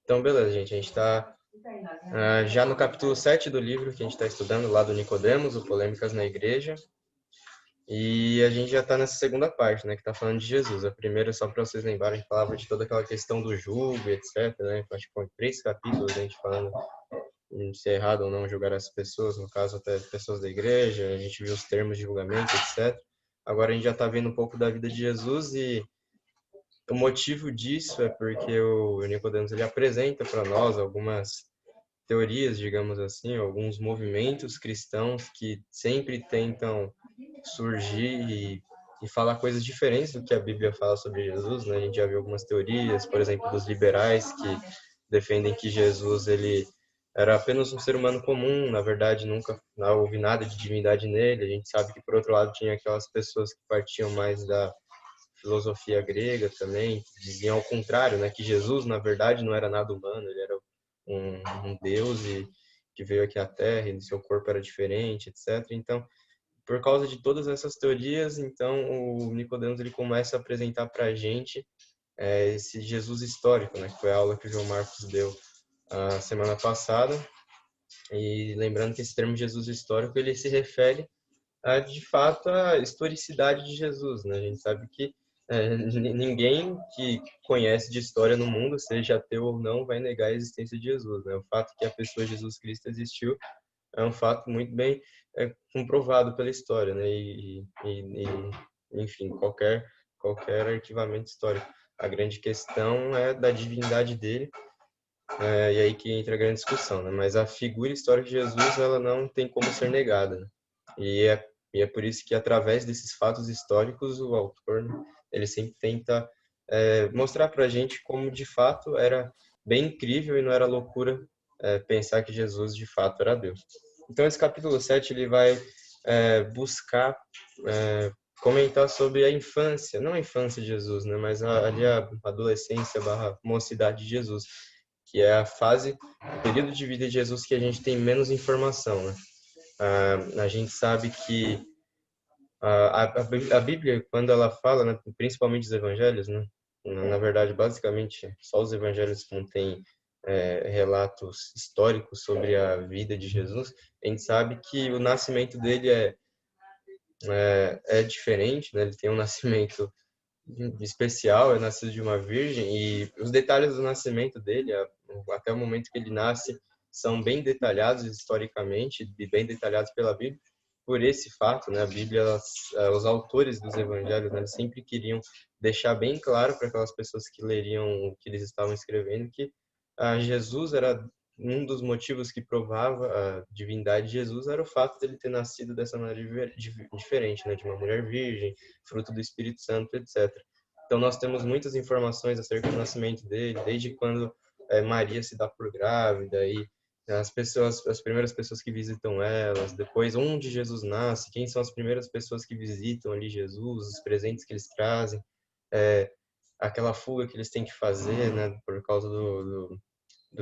Então, beleza, gente. A gente está já no capítulo 7 do livro que a gente está estudando, lá do Nicodemos, o Polêmicas na Igreja. E a gente já está nessa segunda parte, né, que está falando de Jesus. A primeira, só para vocês lembrarem, falava de toda aquela questão do julgo, etc, né? Acho que foi 3 capítulos a gente falando se é errado ou não julgar as pessoas, no caso até pessoas da igreja, a gente viu os termos de julgamento, etc. Agora a gente já está vendo um pouco da vida de Jesus e o motivo disso é porque o Nicodemos ele apresenta para nós algumas teorias, digamos assim, alguns movimentos cristãos que sempre tentam surgir e falar coisas diferentes do que a Bíblia fala sobre Jesus, né? A gente já viu algumas teorias, por exemplo, dos liberais que defendem que Jesus ele era apenas um ser humano comum, na verdade nunca houve nada de divindade nele. A gente sabe que por outro lado tinha aquelas pessoas que partiam mais da filosofia grega também, que diziam ao contrário, né, que Jesus na verdade não era nada humano, ele era um deus e que veio aqui à Terra e seu corpo era diferente, etc. Então, por causa de todas essas teorias, então o Nicodemos ele começa a apresentar para a gente esse Jesus histórico, né, que foi a aula que o João Marcos deu a semana passada. E lembrando que esse termo Jesus histórico ele se refere de fato a historicidade de Jesus, né? A gente sabe que ninguém que conhece de história no mundo, seja ateu ou não, vai negar a existência de Jesus, né? O fato que a pessoa Jesus Cristo existiu é um fato muito bem comprovado pela história, né? Enfim, qualquer arquivamento histórico. A grande questão é da divindade dele, e aí que entra a grande discussão, né? Mas a figura histórica de Jesus, ela não tem como ser negada, né? E é, e é por isso que, através desses fatos históricos, o autor, né, ele sempre tenta mostrar para a gente como, de fato, era bem incrível e não era loucura pensar que Jesus, de fato, era Deus. Então, esse capítulo 7 ele vai buscar comentar sobre a infância, não a infância de Jesus, né, mas ali a adolescência barra mocidade de Jesus, que é a fase, o período de vida de Jesus que a gente tem menos informação, né? A gente sabe que a Bíblia, quando ela fala, né, principalmente os evangelhos, né, na verdade, basicamente, só os evangelhos contêm relatos históricos sobre a vida de Jesus. A gente sabe que o nascimento dele é diferente, né? Ele tem um nascimento especial, é nascido de uma virgem, e os detalhes do nascimento dele, até o momento que ele nasce, são bem detalhados historicamente e bem detalhados pela Bíblia. Por esse fato, né, a Bíblia, os autores dos evangelhos, né, eles sempre queriam deixar bem claro para aquelas pessoas que leriam o que eles estavam escrevendo que Jesus era um dos motivos que provava a divindade de Jesus era o fato dele ter nascido dessa maneira diferente, né, de uma mulher virgem, fruto do Espírito Santo, etc. Então nós temos muitas informações acerca do nascimento dele, desde quando Maria se dá por grávida e as primeiras pessoas que visitam elas, depois onde Jesus nasce, quem são as primeiras pessoas que visitam ali Jesus, os presentes que eles trazem, aquela fuga que eles têm que fazer, né, por causa do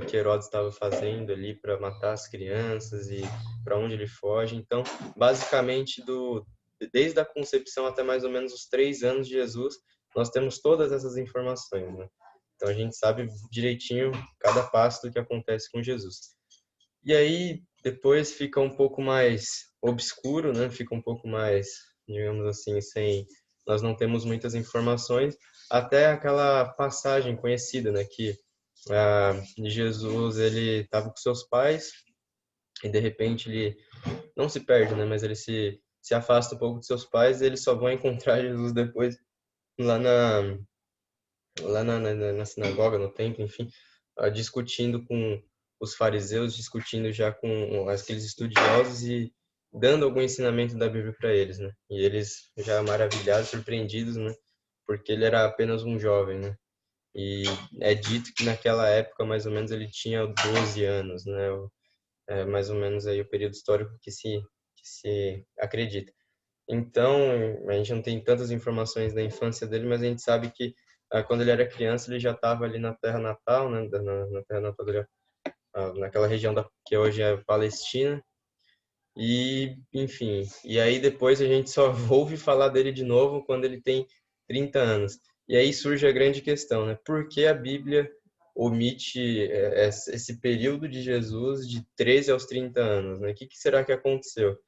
que Herodes estava fazendo ali para matar as crianças e para onde ele foge. Então, basicamente, desde a concepção até mais ou menos os 3 anos de Jesus, nós temos todas essas informações, né? Então, a gente sabe direitinho cada passo do que acontece com Jesus. E aí, depois fica um pouco mais obscuro, né? Fica um pouco mais, digamos assim, sem... Nós não temos muitas informações, até aquela passagem conhecida, né? Que Jesus, ele estava com seus pais e de repente ele não se perde, né? Mas ele se afasta um pouco de seus pais e eles só vão encontrar Jesus depois lá na sinagoga, no templo, enfim, discutindo com os fariseus, discutindo já com aqueles estudiosos e dando algum ensinamento da Bíblia para eles, né? E eles já maravilhados, surpreendidos, né? Porque ele era apenas um jovem, né? E é dito que naquela época, mais ou menos, ele tinha 12 anos, né? Mais ou menos aí o período histórico que se acredita. Então, a gente não tem tantas informações da infância dele, mas a gente sabe que quando ele era criança, ele já estava ali na terra natal, né? Na terra natal dele, naquela região que hoje é Palestina. E, enfim, e aí depois a gente só ouve falar dele de novo quando ele tem 30 anos. E aí surge a grande questão, né? Por que a Bíblia omite esse período de Jesus de 13 aos 30 anos, né? O que será que aconteceu?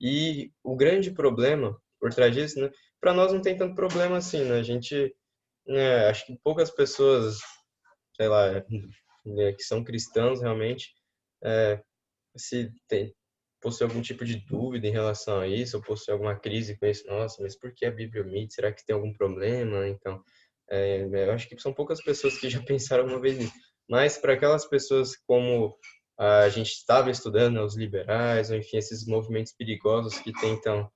E o grande problema por trás disso, né? Para nós não tem tanto problema assim, né? A gente, né, acho que poucas pessoas, sei lá, né, que são cristãos realmente, se possui algum tipo de dúvida em relação a isso, ou possui alguma crise com isso, nossa, mas por que a Bíblia omite? Será que tem algum problema? Então, eu acho que são poucas pessoas que já pensaram uma vez nisso. Mas para aquelas pessoas como a gente estava estudando, os liberais, ou enfim, esses movimentos perigosos que tentam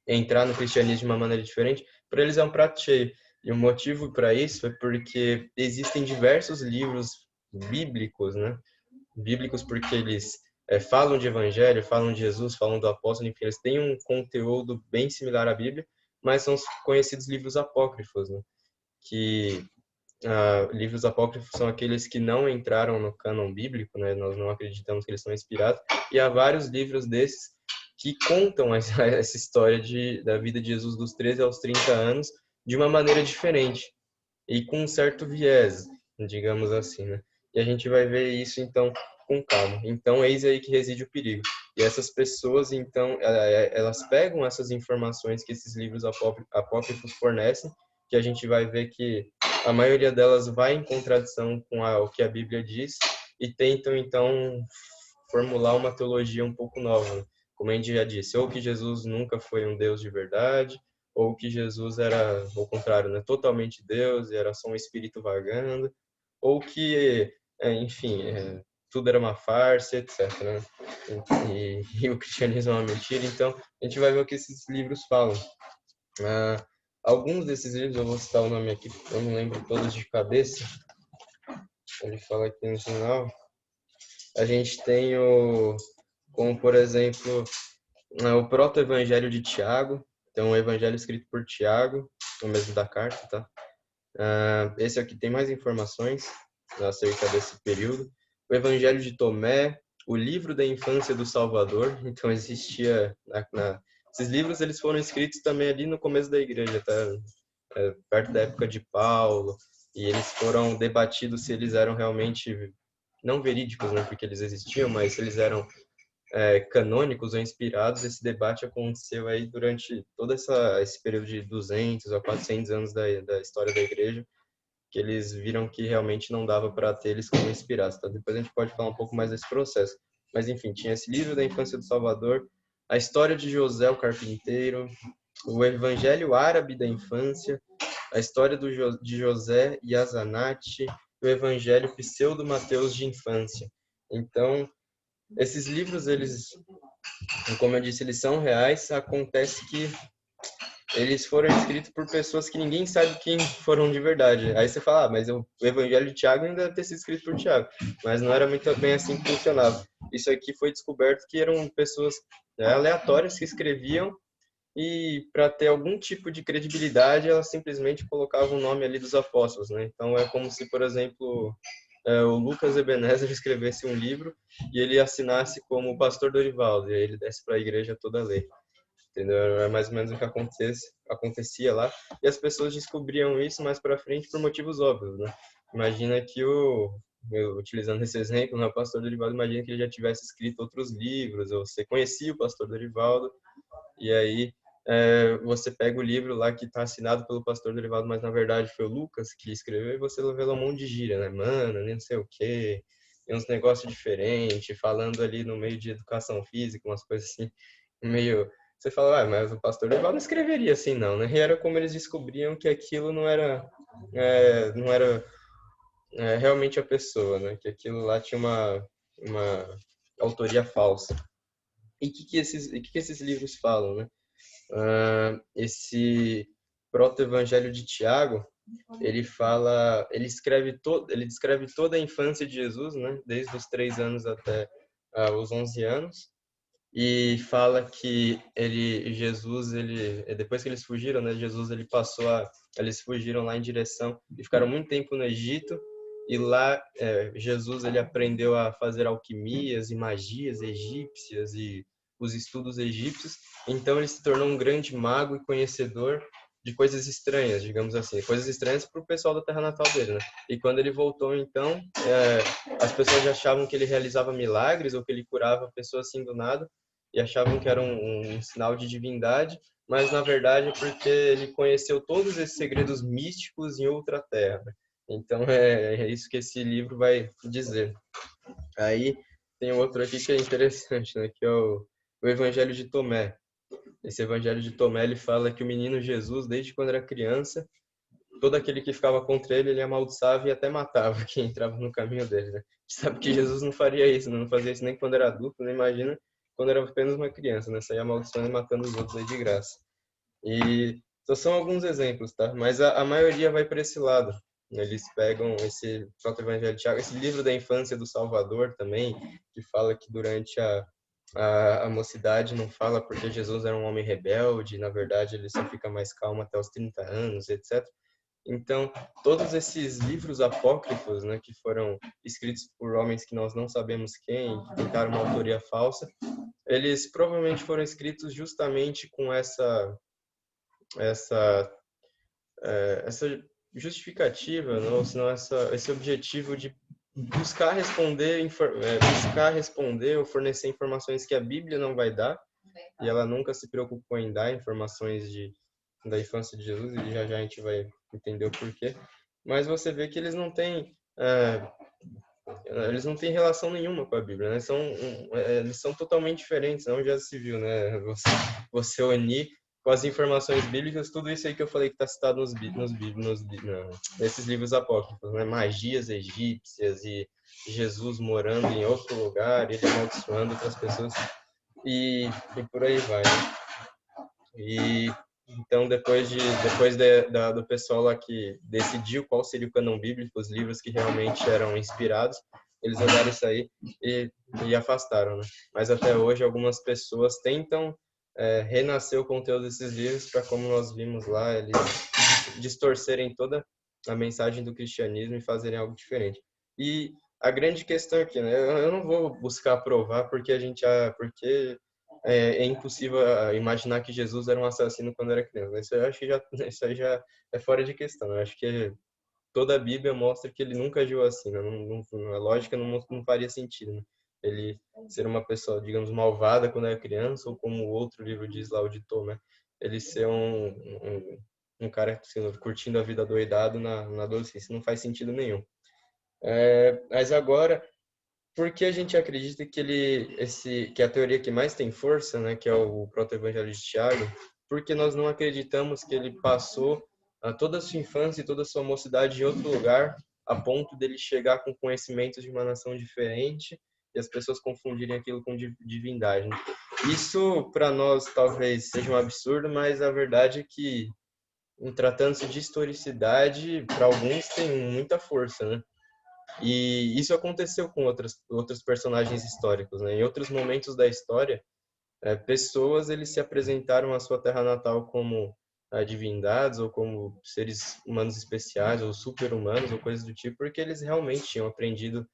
entrar no cristianismo de uma maneira diferente, para eles é um prato cheio. E o motivo para isso é porque existem diversos livros bíblicos, né? Bíblicos porque eles falam de evangelho, falam de Jesus, falam do apóstolo, enfim, eles têm um conteúdo bem similar à Bíblia, mas são os conhecidos livros apócrifos, né? Que livros apócrifos são aqueles que não entraram no cânon bíblico, né? Nós não acreditamos que eles são inspirados, e há vários livros desses que contam essa história da vida de Jesus dos 13 aos 30 anos de uma maneira diferente e com um certo viés, digamos assim, né? E a gente vai ver isso, então, com calma. Então, eis aí que reside o perigo. E essas pessoas, então, elas pegam essas informações que esses livros apócrifos fornecem, que a gente vai ver que a maioria delas vai em contradição com o que a Bíblia diz, e tentam, então, formular uma teologia um pouco nova, né? Como a gente já disse, ou que Jesus nunca foi um Deus de verdade, ou que Jesus era, ao contrário, né, totalmente Deus e era só um espírito vagando, ou que, enfim, tudo era uma farsa, etc. Né? E o cristianismo é uma mentira. Então, a gente vai ver o que esses livros falam. Alguns desses livros, eu vou citar o nome aqui, eu não lembro todos de cabeça. Ele fala aqui no final. A gente tem como por exemplo, o proto-evangelho de Tiago. Então, o evangelho escrito por Tiago, o mesmo da carta, tá? Esse aqui tem mais informações acerca desse período. O Evangelho de Tomé, o livro da infância do Salvador. Então existia esses livros, eles foram escritos também ali no começo da igreja, tá? Perto da época de Paulo, e eles foram debatidos se eles eram realmente não verídicos, né? Porque eles existiam, mas se eles eram canônicos ou inspirados. Esse debate aconteceu aí durante todo esse período de 200 a 400 anos da história da igreja, que eles viram que realmente não dava para ter eles como inspirados. Tá? Depois a gente pode falar um pouco mais desse processo. Mas, enfim, tinha esse livro da infância do Salvador, a história de José o carpinteiro, o evangelho árabe da infância, a história de José e Azanate, o evangelho pseudo-mateus de infância. Então, esses livros, eles, como eu disse, eles são reais. Acontece que eles foram escritos por pessoas que ninguém sabe quem foram de verdade. Aí você fala, mas o Evangelho de Tiago ainda deve ter sido escrito por Tiago. Mas não era muito bem assim que funcionava. Isso aqui foi descoberto que eram pessoas aleatórias que escreviam, e para ter algum tipo de credibilidade, elas simplesmente colocavam o nome ali dos apóstolos, né? Então é como se, por exemplo, o Lucas Ebenezer escrevesse um livro e ele assinasse como o pastor Dorivaldo, e aí ele desse para a igreja toda a lei. Entendeu? É mais ou menos o que acontecia lá. E as pessoas descobriam isso mais para frente por motivos óbvios, né? Imagina que utilizando esse exemplo, né, o pastor Dorivaldo, imagina que ele já tivesse escrito outros livros, ou você conhecia o pastor Dorivaldo, e aí você pega o livro lá que está assinado pelo pastor Dorivaldo, mas na verdade foi o Lucas que escreveu, e você revela um monte de gíria, né? Mano, nem sei o quê, tem uns negócios diferentes, falando ali no meio de educação física, umas coisas assim, meio... Você fala, mas o pastor Dorivaldo não escreveria assim, não, né? E era como eles descobriam que aquilo não era realmente a pessoa, né? Que aquilo lá tinha uma autoria falsa. E que esses livros falam, né? Esse proto-evangelho de Tiago, ele descreve toda a infância de Jesus, né? Desde os 3 anos até os 11 anos. E fala que depois que eles fugiram, né, eles fugiram lá em direção e ficaram muito tempo no Egito, e lá Jesus ele aprendeu a fazer alquimias e magias egípcias e os estudos egípcios. Então ele se tornou um grande mago e conhecedor, de coisas estranhas, digamos assim, coisas estranhas para o pessoal da terra natal dele, né? E quando ele voltou, então, as pessoas já achavam que ele realizava milagres ou que ele curava pessoas assim do nada e achavam que era um sinal de divindade, mas na verdade é porque ele conheceu todos esses segredos místicos em outra terra, né? Então é isso que esse livro vai dizer. Aí tem outro aqui que é interessante, né? Que é o Evangelho de Tomé. Esse Evangelho de Tomé, ele fala que o menino Jesus, desde quando era criança, todo aquele que ficava contra ele, ele amaldiçoava e até matava quem entrava no caminho dele, né? A gente sabe que Jesus não faria isso, né? Não fazia isso nem quando era adulto, nem imagina quando era apenas uma criança, né? Saía amaldiçoando e matando os outros aí de graça. E só são alguns exemplos, tá? Mas a maioria vai para esse lado. Eles pegam esse próprio Evangelho de Tiago, esse livro da infância do Salvador também, que fala que durante a mocidade não fala porque Jesus era um homem rebelde, na verdade ele só fica mais calmo até os 30 anos, etc. Então, todos esses livros apócrifos, né, que foram escritos por homens que nós não sabemos quem, que tentaram uma autoria falsa, eles provavelmente foram escritos justamente com essa essa justificativa, não, ou senão esse objetivo de buscar responder ou fornecer informações que a Bíblia não vai dar, e ela nunca se preocupou em dar informações da infância de Jesus, e já já a gente vai entender o porquê. Mas você vê que eles não têm relação nenhuma com a Bíblia, né? Eles são totalmente diferentes, não já se viu, né? Você unir com as informações bíblicas, tudo isso aí que eu falei que está citado nesses livros apócrifos, né? Magias egípcias e Jesus morando em outro lugar, ele amaldiçoando outras pessoas e por aí vai, né? E então do pessoal lá que decidiu qual seria o cânon bíblico, os livros que realmente eram inspirados, eles olharam isso aí e afastaram, né? Mas até hoje algumas pessoas tentam renascer o conteúdo desses livros para, como nós vimos lá, eles distorcerem toda a mensagem do cristianismo e fazerem algo diferente. E a grande questão aqui, né? Eu não vou buscar provar porque é impossível imaginar que Jesus era um assassino quando era criança. Isso eu acho que isso aí já é fora de questão. Eu acho que toda a Bíblia mostra que ele nunca agiu assim, né? A lógica não faria sentido, né? Ele ser uma pessoa, digamos, malvada quando era criança, ou como o outro livro diz lá, o de Tomé, ele ser um cara assim, curtindo a vida doidado na adolescência. Não faz sentido nenhum. Mas agora, por que a gente acredita que a teoria que mais tem força, né, que é o proto-evangelho de Tiago, porque nós não acreditamos que ele passou toda a sua infância e toda a sua mocidade em outro lugar, a ponto dele chegar com conhecimentos de uma nação diferente e as pessoas confundirem aquilo com divindade, né? Isso para nós talvez seja um absurdo, mas a verdade é que, em tratando-se de historicidade, para alguns tem muita força, né? E isso aconteceu com outros personagens históricos, né? Em outros momentos da história, pessoas eles se apresentaram à sua terra natal como divindades ou como seres humanos especiais ou super-humanos ou coisas do tipo, porque eles realmente tinham aprendido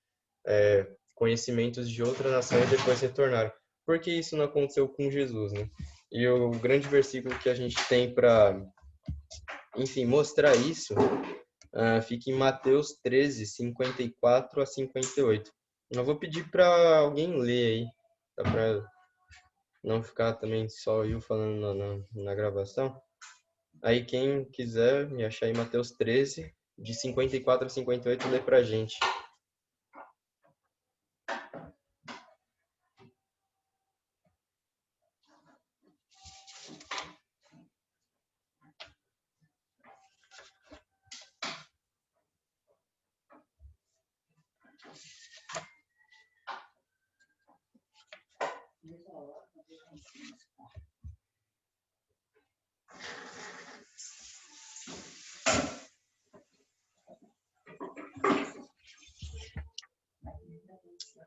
conhecimentos de outra nação e depois retornaram. Por que isso não aconteceu com Jesus, né? E o grande versículo que a gente tem para, enfim, mostrar isso fica em Mateus 13, 54 a 58. Eu vou pedir para alguém ler aí, tá? Para não ficar também só eu falando na gravação. Aí quem quiser me achar aí Mateus 13, de 54 a 58, lê pra gente.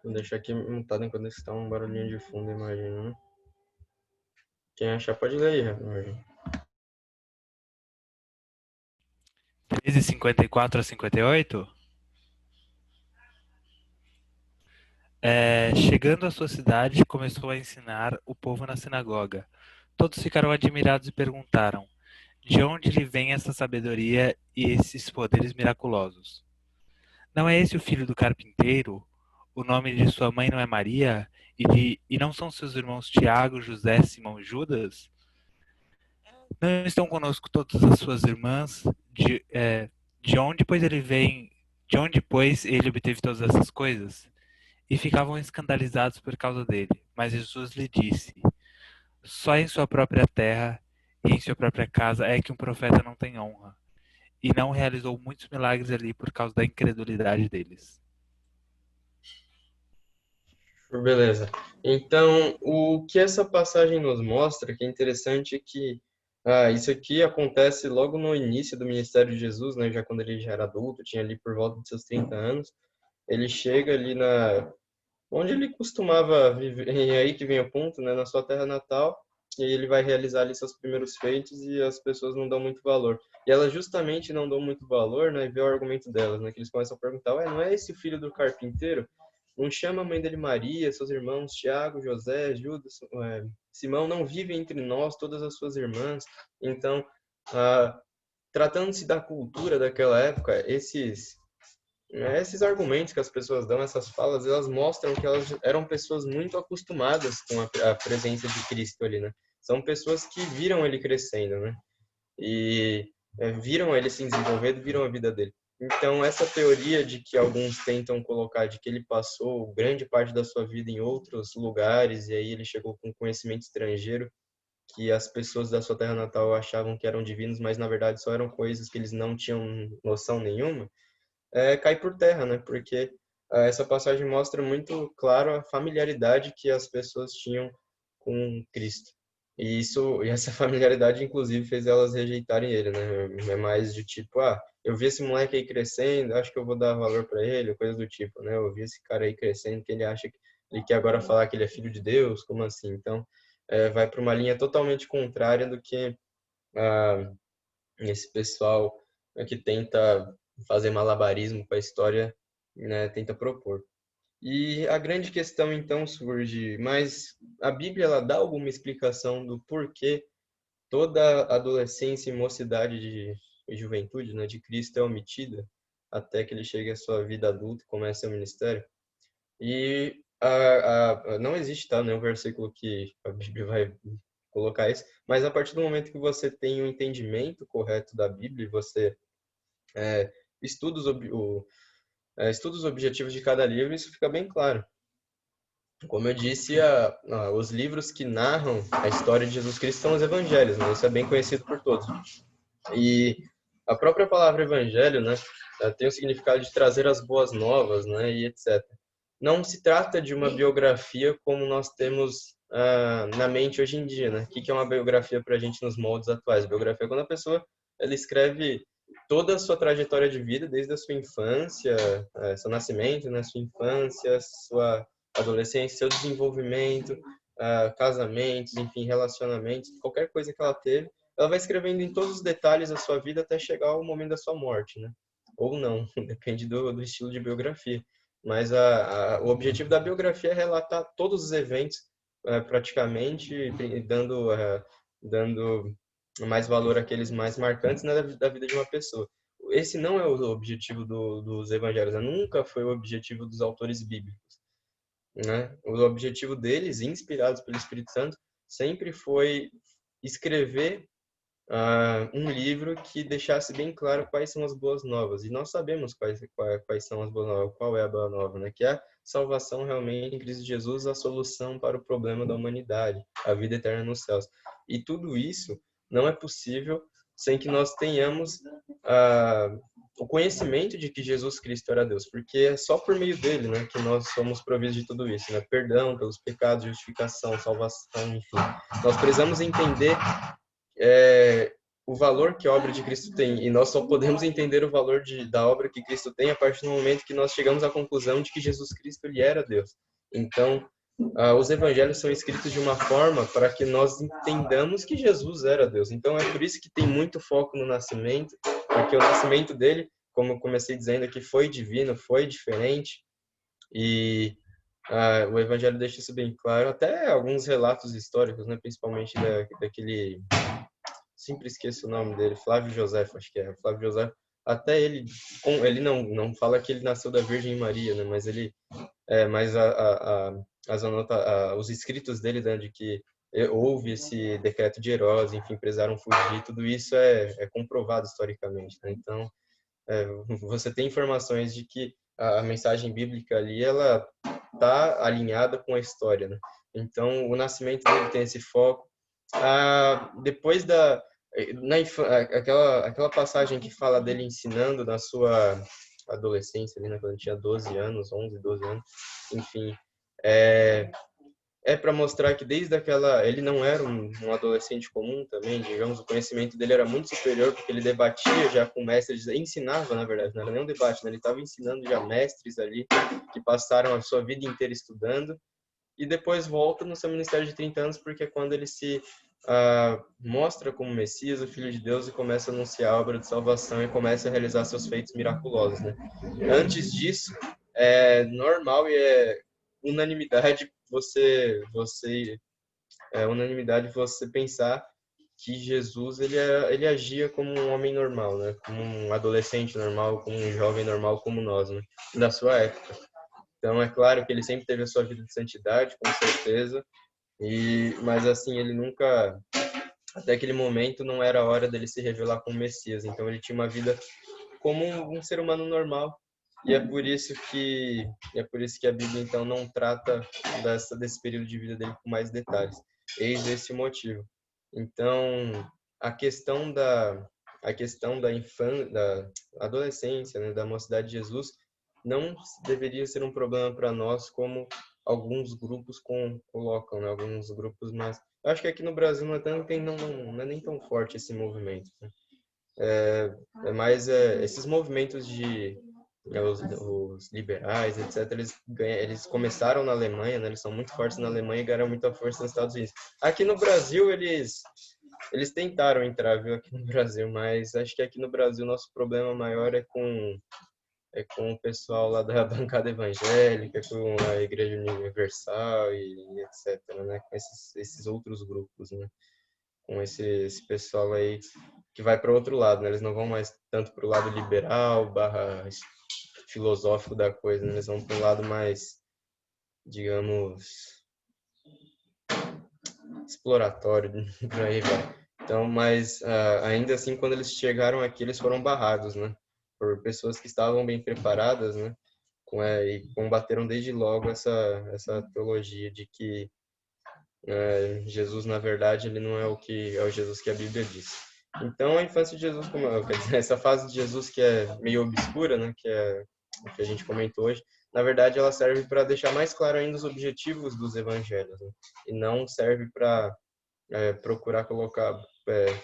Vou deixar aqui montado enquanto está um barulhinho de fundo, imagina, né? Quem achar pode ler aí, Rafael. 54 a 58? Chegando à sua cidade, começou a ensinar o povo na sinagoga. Todos ficaram admirados e perguntaram: De onde lhe vem essa sabedoria e esses poderes miraculosos? Não é esse o filho do carpinteiro? O nome de sua mãe não é Maria? E não são seus irmãos Tiago, José, Simão e Judas? Não estão conosco todas as suas irmãs? De onde, pois, ele vem? De onde, pois, ele obteve todas essas coisas? E ficavam escandalizados por causa dele. Mas Jesus lhe disse: Só em sua própria terra e em sua própria casa é que um profeta não tem honra. E não realizou muitos milagres ali por causa da incredulidade deles. Beleza. Então, o que essa passagem nos mostra, que é interessante, é que isso aqui acontece logo no início do ministério de Jesus, né? Já quando ele já era adulto, tinha ali por volta de seus 30 anos. Ele chega ali onde ele costumava viver, e é aí que vem o ponto, né? Na sua terra natal, e aí ele vai realizar ali seus primeiros feitos e as pessoas não dão muito valor. E elas justamente não dão muito valor, né? E vê o argumento delas, né? Que eles começam a perguntar, ué, não é esse o filho do carpinteiro? Não chama a mãe dele Maria, seus irmãos Tiago, José, Judas, Simão, não vivem entre nós todas as suas irmãs? Então, tratando-se da cultura daquela época, esses argumentos que as pessoas dão, essas falas, elas mostram que elas eram pessoas muito acostumadas com a presença de Cristo ali, né? São pessoas que viram ele crescendo, né? E viram ele se desenvolvendo, viram a vida dele. Então, essa teoria de que alguns tentam colocar de que ele passou grande parte da sua vida em outros lugares e aí ele chegou com conhecimento estrangeiro que as pessoas da sua terra natal achavam que eram divinos, mas na verdade só eram coisas que eles não tinham noção nenhuma, cai por terra, né? Porque essa passagem mostra muito claro a familiaridade que as pessoas tinham com Cristo. E essa familiaridade, inclusive, fez elas rejeitarem ele, né? É mais de tipo, eu vi esse moleque aí crescendo, acho que eu vou dar valor para ele, coisa do tipo, né? Eu vi esse cara aí crescendo, que ele acha que ele quer agora falar que ele é filho de Deus, como assim? Então, vai para uma linha totalmente contrária do que ah, esse pessoal que tenta fazer malabarismo com a história, né, tenta propor. E a grande questão então surge, mas a Bíblia ela dá alguma explicação do porquê toda adolescência e mocidade e juventude, né, de Cristo é omitida até que ele chegue à sua vida adulta e comece seu ministério? E não existe, tá, nenhum versículo que a Bíblia vai colocar isso, mas a partir do momento que você tem o entendimento correto da Bíblia, e você é, estuda estuda os objetivos de cada livro, isso fica bem claro. Como eu disse, os livros que narram a história de Jesus Cristo são os evangelhos, né? Isso é bem conhecido por todos. E a própria palavra evangelho, né, tem o significado de trazer as boas novas, né, e etc. Não se trata de uma biografia como nós temos na mente hoje em dia, né? O que é uma biografia para a gente nos moldes atuais? Biografia é quando a pessoa ela escreve toda a sua trajetória de vida, desde a sua infância, seu nascimento, né, sua infância, sua adolescência, seu desenvolvimento, casamentos, enfim, relacionamentos, qualquer coisa que ela teve, ela vai escrevendo em todos os detalhes da sua vida até chegar ao momento da sua morte, né? Ou não, depende do estilo de biografia. Mas o objetivo da biografia é relatar todos os eventos, praticamente, dando mais valor àqueles mais marcantes, né, da vida de uma pessoa. Esse não é o objetivo dos evangelhos, né? Nunca foi o objetivo dos autores bíblicos, né? O objetivo deles, inspirados pelo Espírito Santo, sempre foi escrever um livro que deixasse bem claro quais são as boas novas. E nós sabemos quais são as boas novas, qual é a boa nova, né? Que é a salvação realmente em Cristo Jesus, a solução para o problema da humanidade, a vida eterna nos céus. E tudo isso não é possível sem que nós tenhamos o conhecimento de que Jesus Cristo era Deus, porque é só por meio dele, né, que nós somos providos de tudo isso, né? Perdão pelos pecados, justificação, salvação, enfim. Nós precisamos entender o valor que a obra de Cristo tem. E nós só podemos entender o valor da obra que Cristo tem a partir do momento que nós chegamos à conclusão de que Jesus Cristo ele era Deus. Então, os evangelhos são escritos de uma forma para que nós entendamos que Jesus era Deus. Então, é por isso que tem muito foco no nascimento, porque o nascimento dele, como eu comecei dizendo aqui, foi divino, foi diferente. E o evangelho deixa isso bem claro. Até alguns relatos históricos, né, principalmente daquele sempre esqueço o nome dele, Flávio José, acho que é, Flávio José, até ele não fala que ele nasceu da Virgem Maria, né, mas mas os escritos dele, né, de que houve esse decreto de Herodes, enfim, precisaram fugir, tudo isso é comprovado historicamente, né? Então, você tem informações de que a mensagem bíblica ali, ela está alinhada com a história, né? Então, o nascimento dele tem esse foco. Depois aquela passagem que fala dele ensinando na sua adolescência, ali, né, quando ele tinha 12 anos, 11, 12 anos, enfim, para mostrar que desde aquela ele não era um adolescente comum também, digamos, o conhecimento dele era muito superior porque ele debatia já com mestres, ensinava, na verdade, não era nem um debate, né? Ele estava ensinando já mestres ali que passaram a sua vida inteira estudando e depois volta no seu ministério de 30 anos porque é quando ele se mostra como Messias, o Filho de Deus, e começa a anunciar a obra de salvação e começa a realizar seus feitos miraculosos, né? Antes disso, é normal e é unanimidade você pensar que Jesus ele agia como um homem normal, né? Como um adolescente normal, como um jovem normal como nós, né? Da sua época. Então é claro que ele sempre teve a sua vida de santidade, com certeza, mas assim ele nunca, até aquele momento, não era a hora dele se revelar como Messias. Então ele tinha uma vida como um ser humano normal. E é por isso que a Bíblia então não trata desse período de vida dele com mais detalhes. Eis esse o motivo. Então, a questão da infância, da adolescência, né, da mocidade de Jesus, não deveria ser um problema para nós, como alguns grupos colocam, né, alguns grupos, mas eu acho que aqui no Brasil não é nem tão forte esse movimento, né? Esses movimentos os liberais, etc., eles começaram na Alemanha, né? Eles são muito fortes na Alemanha e ganharam muita força nos Estados Unidos. Aqui no Brasil, eles tentaram entrar, viu, aqui no Brasil, mas acho que aqui no Brasil nosso problema maior é com o pessoal lá da bancada evangélica, com a Igreja Universal e etc., né? Com esses outros grupos, né? Com esse pessoal aí que vai para outro lado, né? Eles não vão mais tanto para o lado liberal, barra filosófico da coisa, né? Eles vão para um lado mais, digamos, exploratório, por aí vai. Então, mas ainda assim, quando eles chegaram aqui, eles foram barrados, né? Por pessoas que estavam bem preparadas, né? E combateram desde logo essa teologia de que Jesus, na verdade, ele não é o Jesus que a Bíblia diz. Então, a infância de Jesus, quer dizer, essa fase de Jesus que é meio obscura, né, que é o que a gente comentou hoje, na verdade, ela serve para deixar mais claro ainda os objetivos dos evangelhos, né, e não serve para procurar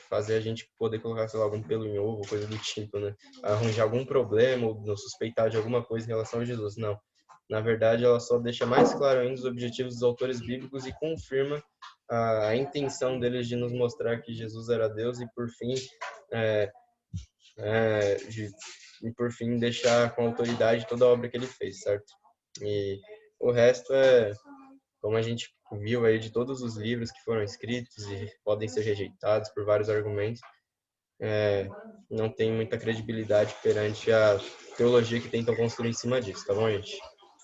fazer a gente poder colocar, sei lá, algum pelo em ovo, coisa do tipo, né, arranjar algum problema ou suspeitar de alguma coisa em relação a Jesus. Não. Na verdade, ela só deixa mais claro ainda os objetivos dos autores bíblicos e confirma a intenção deles de nos mostrar que Jesus era Deus e, por fim, deixar com autoridade toda a obra que ele fez, certo? E o resto como a gente viu aí de todos os livros que foram escritos e podem ser rejeitados por vários argumentos, não tem muita credibilidade perante a teologia que tentam construir em cima disso, tá bom, gente?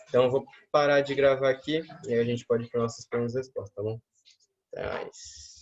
Então, eu vou parar de gravar aqui e aí a gente pode ir para nossas perguntas e respostas, tá bom? Até mais.